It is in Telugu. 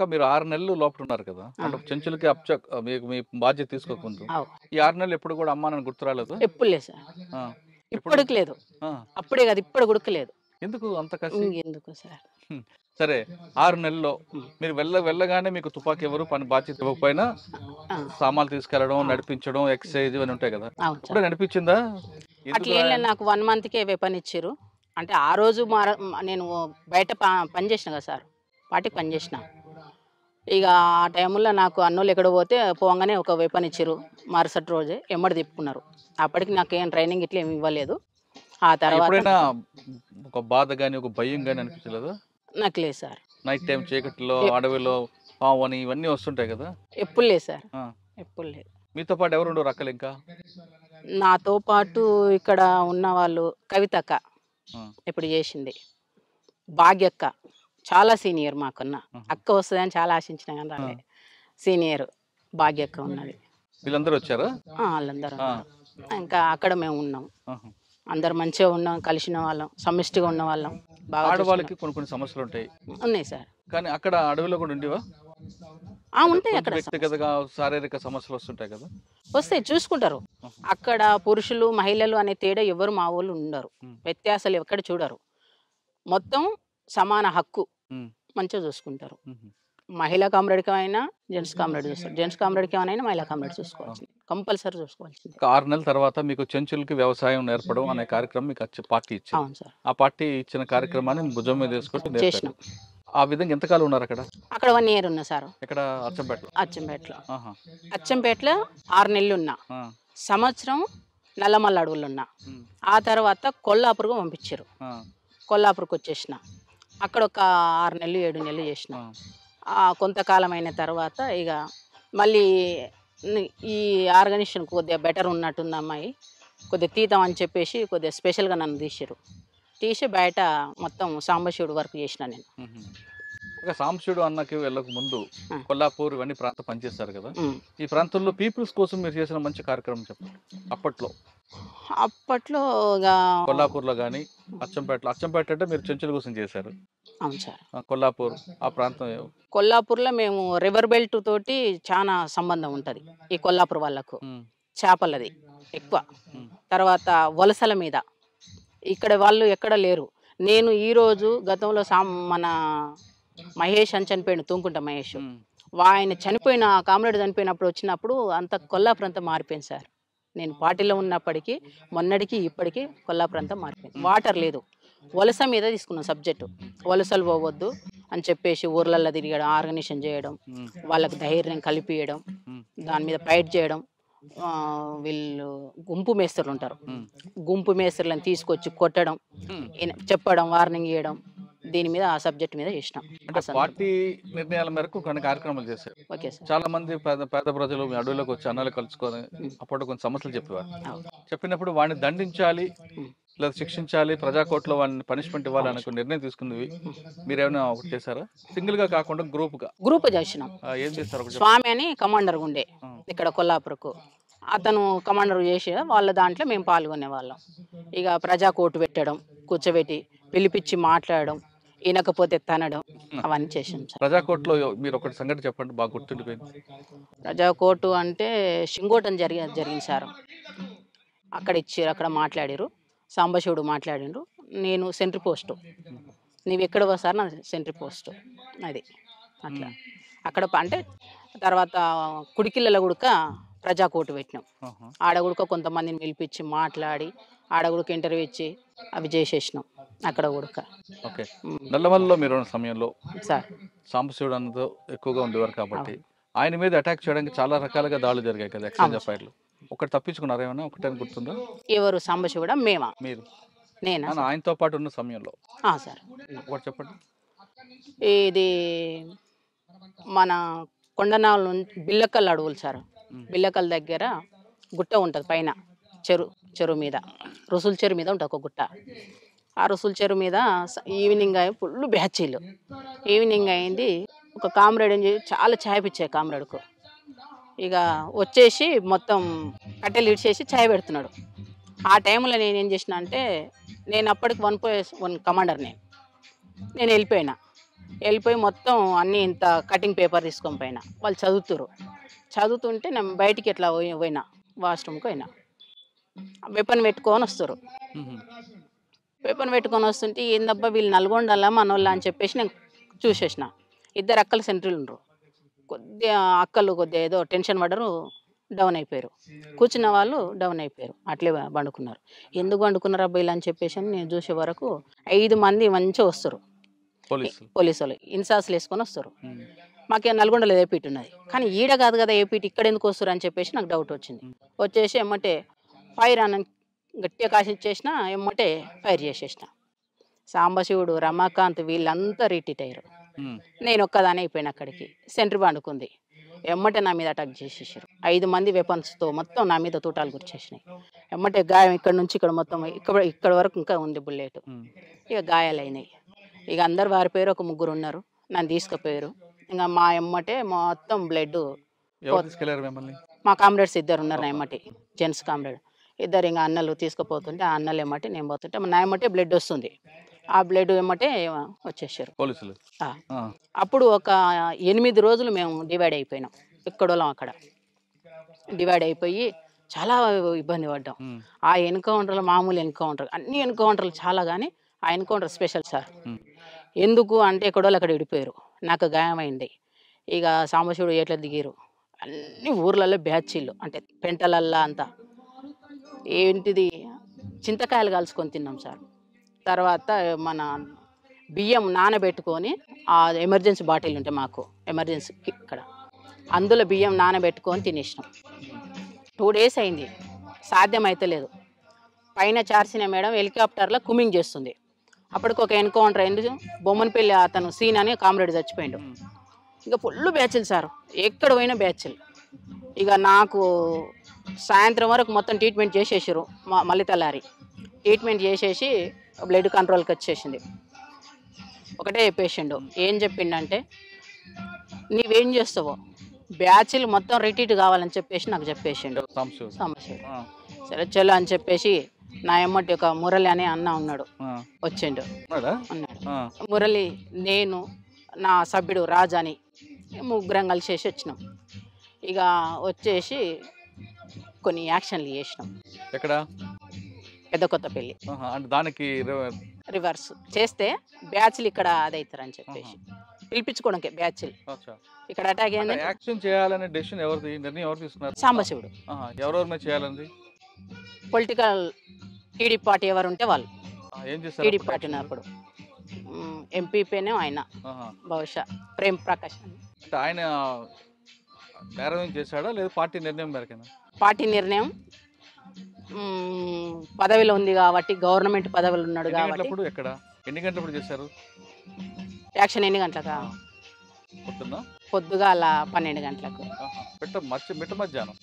అక్క మీరు 6 నెలలు లోపల ఉన్నారు కదా! ఆ! అంటే చెంచులకి మీకు మీ బాధ్యత తీసుకోకముందు. అవు. ఈ 6 నెలలు ఎప్పుడు కూడా అమ్మా నాన్న గుర్తు రాలేదా? ఎప్పుడు లేదు సార్. ఆ! ఎప్పుడు? ఇప్పటికి లేదు. ఆ! అప్పుడే కాదు ఇప్పుడు కూడా లేదు. ఎందుకు అంత కసి? ఎందుకు సార్? హ్మ్. సరే 6 నెలల్లో హ్మ్. మీరు వెళ్ళగానే మీకు తుపాకీ ఎవరు పని బాధ్యత ఇవ్వకపోయినా ఆ! సామాన్లు తీసుకెళ్లడం, ఆ! నడిపించడం, ఎక్సర్సైజ్ ఇవన్నీ ఉంటాయి కదా! అవును సార్. అప్పుడే నడిపించిందా? అట్లా ఎందుకురా ఏం లేదు. నాకు 1 మంత్‌కే వెపన్ ఇచ్చిర్రు. అంటే ఆ రోజు నేను బయట పని చేసిన కదా సార్. వాటికి పని చేసిన. ఇక ఆ టైంలో నాకు అన్నోళ్ళు ఎక్కడో పోతే పోంగానే ఒక వెపన్ ఇచ్చిర్రు. మరుసటి రోజే ఎమ్మటి తిప్పుకున్నారు. అప్పటికి నాకేం ట్రైనింగ్ ఇట్లా ఏమి ఇవ్వలేదు. ఆ తర్వాత ఎప్పుడైనా ఒక బాధ గాని, ఒక భయం గాని అనిపించలేదా? నాకు లేదు సార్. నైట్ టైమ్ చీకట్లో, ఎ అడవిలో పాము అని ఇవన్నీ వస్తుంటాయి కదా! ఎప్పుడు లేదు సార్. ఆ! ఎప్పుడు లేదు. మీతో పాటు ఎవరు ఉండరు అక్కలింకా? నాతో పాటు ఇక్కడ ఉన్నవాళ్ళు కవితక్క ఆ! ఇప్పుడు చేసింది. భాగ్యక్క చాలా సీనియర్ మాకన్నా. ఆహా! అక్క వస్తదని చాలా ఆశించినా గాని ఆ! రాలే. సీనియర్ భాగ్యక్క ఉన్నది. వీళ్ళందరూ వచ్చారా? ఆళ్ళందరూ ఆ! ఉన్నారు. ఇంకా అక్కడ మేము ఉన్నాం. ఆహా! అందరు మంచిగా ఉన్నాం. కలిసిన వాళ్ళం. సమిష్టిగా ఉన్నవాళ్ళం. బాగా చూసుకున్నాం. ఆడవాళ్ళకి కొన్ని సమస్యలుంటాయి. ఉన్నాయి సార్. కానీ అక్కడ అడవిలో కూడా ఉండేవా? అంటే ఉంటాయి కొంచెం అక్కడ సమస్యలు. వ్యక్తిగతంగా శారీరక సమస్యలు వస్తుంటాయి కదా! వస్తాయి చూసుకుంటారు. ఆహా! అక్కడ పురుషులు, మహిళలు అనే తేడా ఎవ్వరు మా వోళ్ళు ఉండరు. హ్మ్. వ్యత్యాసాలు ఎక్కడ చూడరు. మొత్తం సమాన హక్కు. హ్మ్. మంచిగా చూసుకుంటారు. హుహు. మహిళా కామ్రేడ్‌కేమైనా, జెంట్స్ కామ్రేడ్ చూస్తారు. జెంట్స్ కామ్రేడ్‌కేమైనా మహిళా కామ్రేడ్ ఆ! చూసుకోవాల్సిందే. కంపల్సరీ చూసుకోవాల్సిందే. ఒక 6 నెలల తర్వాత మీకు చెంచులకి వ్యవసాయం నేర్పడం అనే కార్యక్రమం మీకు పార్టీ ఇచ్చింది. అవును సార్. ఆ పార్టీ ఇచ్చిన కార్యక్రమాన్ని భుజం మీద వేసుకొని నేర్పారు. చేసినాం. ఆ విధంగా ఎంతకాలం ఉన్నారక్కడ? అక్కడ 1 ఇయర్ ఉన్నా సారు. ఎక్కడ అచ్చంపేటలో? అచ్చంపేటలో. ఆహా! అచ్చంపేటలో 6 నెలలున్నా. ఆ! సంవత్సరం నల్లమల్ల అడవులున్నా. హ్మ్. ఆ తర్వాత కొల్లాపూర్‌కు పంపించారు. ఆ! కొల్లాపూర్‌కొచ్చేసిన. అక్కడ ఒక 6 నెలలు, 7 నెలలు చేసిన. ఆ! కొంతకాలం అయిన తర్వాత ఇగ మళ్ళీ ని ఈ ఆర్గనైజేషన్ కొద్దిగా బెటర్ ఉన్నట్టుంది అమ్మాయి. కొద్దిగా తీద్దాం అని చెప్పేసి కొద్దిగా స్పెషల్‌గా నన్ను తీసిర్రు. తీసి బయట మొత్తం సాంబశివుడు వర్క్ చేసిన నేను. హుహు. ఇక సాంబశివుడు అన్నకి వెళ్ళక ముందు ఆ! కొల్లాపూర్ ఇవన్నీ ప్రాంతం పనిచేశారు కదా! హ్మ్. ఈ ప్రాంతంలో పీపుల్స్ కోసం మీరు చేసిన మంచి కార్యక్రమం చెప్పండి. అప్పట్లో అప్పట్లో ఇగ కొల్లాపూర్‌లో గాని, అచ్చంపేట అంటే మీరు చెంచుల కోసం చేశారు. అవును సార్. కొల్లాపూర్ ఆ ప్రాంతం కొల్లాపూర్‌లో మేము రివర్ బెల్ట్ తోటి చానా సంబంధం ఉంటది. ఈ కొల్లాపూర్ వాళ్ళకు. హ్మ్. చేపలది ఎక్కువ. హ్మ్. తర్వాత వలసల మీద. ఇక్కడ వాళ్ళు ఎక్కడ లేరు. నేను ఈరోజు గతంలో మన మహేష్ అని చనిపోయిండు. తూంకుంట మహేష్. హ్మ్. ఆయన కామ్రేడ్ చనిపోయినప్పుడు వచ్చినప్పుడు అంతా కొల్లాపూర్ అంతా మారిపోయింది సార్. నేను పార్టీలో ఉన్నప్పటికీ మొన్నటికి ఇప్పటికి కొల్లాపూర్ అంతా మారిపోయింది. హ్మ్. వాటర్ లేదు. వలస మీద తీసుకున్నాం సబ్జెక్టు. వలసలు పోవద్దు అని చెప్పేసి ఊర్లల్లో తిరగడం, ఆర్గనైజేషన్ చేయడం, హ్మ్. వాళ్ళకి ధైర్యం కల్పియడం, హ్మ్. దాని మీద ఫైట్ చేయడం. వీళ్ళు గుంపు మేస్త్రులుంటారు. హ్మ్. గుంపు మేస్త్రులను తీసుకొచ్చి కొట్టడం, హ్మ్. చెప్పడం, వార్నింగ్ ఇయ్యడం. దీని మీద ఆ సబ్జెక్ట్ మీద చేసినాం. అంటే ఆ సందర్భం. పార్టీ నిర్ణయాల మేరకు కొన్ని కార్యక్రమాలు చేశారు. Okay sir. చాలా మంది పేద పేద ప్రజలు మీ అడవిలోకి వచ్చి అన్నలు కలుసుకొని హ్మ్. అప్పట్లో కొన్ని సమస్యలు చెప్పేవారు. అవును. చెప్పినప్పుడు వాడిని దండించాలి హ్మ్. లేదా శిక్షించాలి ప్రజా కోర్టులో వాడిని పనిష్మెంట్ ఇవ్వాలి అవును అనే సార్. నిర్ణయం తీసుకున్నవి మీరేమైనా ఒకటి చేశారా? సింగిల్‌గా కాకుండా గ్రూప్‌గా గ్రూప్ చేసినాం. ఏం చేశారు ఒకటి చెప్పండి? స్వామి అని కమాండర్ ఉండే ఆ! ఇక్కడ కొల్లాపూర్‌కు. అతను కమాండర్ చేసి వాళ్ళ దాంట్లో మేము పాల్గొనేవాళ్ళం. ఇక ప్రజా కోర్టు పెట్టడం, కూర్చోబెట్టి పిలిపిచ్చి మాట్లాడడం, ఇనకపోతే తనడం అవన్నీ చేసాం సార్. ప్రజా కోర్టులో మీరు ఒకటి సంఘటన చెప్పండి బాగా గుర్తుండిపోయింది. ప్రజా కోర్టు అంటే షింగోటం జరిగింది సార్. అక్కడ మాట్లాడిర్రు. సాంబశివుడు మాట్లాడిండ్రు. నేను సెంట్రీ పోస్టు. నీవెక్కడివో సార్ నాది సెంట్రీ పోస్టు. అది. అట్లా. హ్మ్. అక్కడ అంటే తర్వాత కుడికిళ్ళలో గుడక ప్రజా కోర్టు పెట్టినాం. ఆహా! ఆడ గుడక కొంతమందిని పిలిపిచ్చి మాట్లాడి, ఆడ గుడక ఇంటర్వ్యూ ఇచ్చి అవి చేసేసినాం. అక్కడ గుడక. ఓకే. హ్మ్. నల్లమలలో మీరున్న సమయంలో సార్. సాంబశివుడు అన్నతో ఎక్కువగా ఉండేవారు కాబట్టి, అవును. ఆయన మీద అటాక్ చేయడానికి చాలా రకాలుగా దాడులు జరిగాయి కదా! ఎక్స్‌చేంజ్ అవును ఆఫ్ సార్. ఫైర్‌లు. ఒకటి తప్పించుకున్నారా ఏమన్నా? ఒకటేమైనా గుర్తుందా? ఎవరు సాంబశివుడా? మేమా? మీరు. నేనా సార్? ఆయనతో పాటు ఉన్న సమయంలో. సార్. ఒకటి చెప్పండి. ఇది మన కొండనాల నుంచి బిల్లకల్ అడవులు సార్. హ్మ్. బిల్లకల్ దగ్గర గుట్ట ఉంటది పైన. చెరువు మీద. రుసులు చెరువు మీద ఉంటది ఒక గుట్ట. ఆ రుసులు చెరువు మీద ఈవినింగ్ ఫుల్ బ్యాచీలు. ఈవినింగ్ అయింది. ఒక కామ్రేడ్ చాలా చాయ్ పిచ్చాయి కామ్రేడ్‌కు. ఇక వచ్చేసి మొత్తం కట్టెలు ఇడిచేసి చాయ్ పెడుతున్నాడు. ఆ టైంలో నేనేం చేసినా అంటే నేను అప్పటికి 1+1 కమాండర్ నేను. నేను వెళ్ళిపోయినా. వెళ్ళిపోయి మొత్తం అన్నీ ఇంత కటింగ్ పేపర్ తీసుకొని పోయినా. వాళ్ళు చదువుతుంటే నేను బయటికి ఎట్లా పోయినా వాష్రూమ్కి పోయినా. వెపన్ పెట్టుకొని వస్తారు. హుహు. వెపన్ పెట్టుకొని వస్తుంటే ఏందబ్బా వీళ్ళు నల్గొండలా మనోళ్ళ అని చెప్పేసి నేను చూసేసిన. ఇద్దరు అక్కలు సెంట్రీలు ఉండరు. కొద్దిగా అక్కలు కొద్దిగా ఏదో టెన్షన్ పడ్డరు, డౌన్ అయిపోయారు. కూర్చున్న వాళ్ళు డౌన్ అయిపోయారు. అట్లే పండుకున్నారు. ఎందుకు పండుకున్నారు అబ్బా ఇలా అని చెప్పేసి నేను చూసే వరకు 5 మంది మంచిగా వస్తారు. పోలీసులు. పోలీసులు ఇన్సాస్లు వేసుకొని వస్తారు. హ్మ్. మాకేం నల్గొండలో ఏపీటీ ఉన్నది, కానీ ఈడ కాదు కదా ఏపీటీ, ఇక్కడ ఎందుకు వస్తారు అని చెప్పేసి నాకు డౌట్ వచ్చింది. వచ్చేసి ఎమ్మటే ఫైర్ అని గట్టిగా కాసిచ్చేసిన, ఎమ్మటే ఫైర్ చేసేసిన. సాంబశివుడు, రమాకాంత్ వీళ్ళంతా రిట్రీట్ అయ్యారు. హ్మ్. నేను ఒక్కదానే అయిపోయిన. అక్కడికి సెంట్రీ పండుకుంది. ఎమ్మటే నా మీద అటాక్ చేసేసారు. 5 మంది వెపన్స్తో మొత్తం నా మీద తూటాలు గురిచేసినాయి. ఎమ్మటే గాయం ఇక్కడ నుంచి ఇక్కడ మొత్తం ఇక్కడ వరకు ఇంకా ఉంది బుల్లెట్. హ్మ్. ఇక గాయాలైనాయి. ఇక అందరు వారిపోయారు. ఒక 3 ఉన్నారు. నన్ను తీసుకుపోయారు. ఇంకా మా ఎమ్మటే మొత్తం బ్లడ్. ఎవరు తీసుకెళ్లారు మిమ్మల్ని? మా కామ్రేడ్స్ 2 ఉన్నారు నా ఎమ్మటి, జెంట్స్ కామ్రేడ్ 2. ఇంకా అన్నలు తీసుకుపోతుంటే ఆ అన్నలు ఎమ్మటే నేను పోతుంటే నా ఎమ్మటే బ్లడ్ వస్తుంది. ఆ బ్లడ్ ఎమ్మటే వచ్చేసారు పోలీసులు. ఆ. ఆ. అప్పుడు ఒక 8 రోజులు మేము డివైడ్ అయిపోయినాం. ఎక్కడోళ్ళం అక్కడ డివైడ్ అయిపోయి చాలా ఇబ్బంది పడ్డాం. హ్మ్. ఆ ఎన్కౌంటర్లు మామూలు ఎన్కౌంటర్, అన్ని ఎన్కౌంటర్లు చాలా, కానీ ఆ ఎన్కౌంటర్ స్పెషల్ సార్. హ్మ్. ఎందుకు అంటే ఎక్కడోళ్ళు అక్కడ విడిపోయారు. నాకు గాయమైంది. ఇక సాంబశివుడు ఎట్లా దిగిరు, అన్ని ఊర్లలో బ్యాచీలు అంటే పెంటలల్లా అంతా ఏంటిది చింతకాయలు కాల్చుకొని తిన్నాం సార్. తర్వాత మన బియ్యం నానబెట్టుకొని ఆ ఎమర్జెన్సీ బాటిల్ ఉంటే మాకు ఎమర్జెన్సీకి ఇక్కడ, అందులో బియ్యం నానబెట్టుకొని తినేసినాం. 2 డేస్ అయింది, సాధ్యం అయితే లేదు. పైన చార్సిన మేడం హెలికాప్టర్లో కుమింగ్ చేస్తుంది. అప్పటికి ఒక ఎన్కౌంటర్ అయింది. బొమ్మనపల్లి అతను సీన్ అని కామ్రేడ్ చచ్చిపోయిండు. ఇక ఫుల్ బ్యాచ్లు సార్, ఎక్కడ పోయినా బ్యాచ్లు. ఇక నాకు సాయంత్రం వరకు మొత్తం ట్రీట్మెంట్ చేసేసారు. మళ్ళీ తెల్లారి ట్రీట్మెంట్ చేసేసి బ్లడ్ కంట్రోల్కి వచ్చేసింది. ఒకటే పేషెంట్ ఏం చెప్పిండంటే, నీవేం చేస్తావో బ్యాచ్లు మొత్తం రిట్రీట్ కావాలని చెప్పేసి నాకు చెప్పేసిండు సాంబశివుడు. సాంబశివుడు. ఆ. సరే చలో అని చెప్పేసి నా ఎమ్మటి ఒక మురళి అనే అన్న ఉన్నాడు, ఆ. వచ్చిండు. ఉన్నాడా? అన్నాడు ఆ. మురళి, నేను, నా సభ్యుడు రాజాని 3 కలిసేసి వచ్చినాం. ఇక వచ్చేసి కొన్ని యాక్షన్లు చేసినాం. ఎక్కడ? పెద్ద కొత్తపల్లి ఆహా. అంటే దానికి రివర్స్ చేస్తే బ్యాచ్లు ఇక్కడ అదవుతారని చెప్పేసి పిలిపించుకోవడానికి బ్యాచ్లు అచ్చా. ఇక్కడ అటాక్ అంటే అయింది. యాక్షన్ చేయాలనే డెసిషన్ ఎవరిది? నిర్ణయం ఎవరు తీసుకున్నారు? సాంబశివుడు. ఆహా. ఎవరెవరి మీద చేయాలండి? పొలిటికల్ టీడీపీ పార్టీ ఎవరు ఉంటే వాళ్ళు. ఏం చేస్తారు టీడీపీ అప్పుడు పార్టీ action? ఉన్నప్పుడు ఎంపీపీనే ఆయన, ఆహా. బహుశా ప్రేమ్ ప్రకాష్ అని. అంటే ఆయన నేరం చేశాడా లేదా పార్టీ నిర్ణయం మేరకేనా? పార్టీ నిర్ణయం, పదవిలో ఉంది కాబట్టి, గవర్నమెంట్ పదవిలో ఉన్నాడు ఎన్ని కాబట్టి. గంటలప్పుడు ఎక్కడ ఎన్ని గంటలప్పుడు చేశారు? యాక్షన్ ఎన్ని గంటలకా? పొద్దున్న పొద్దుగాల 12 గంటలకు. మిట్ట మధ్యాహ్నం.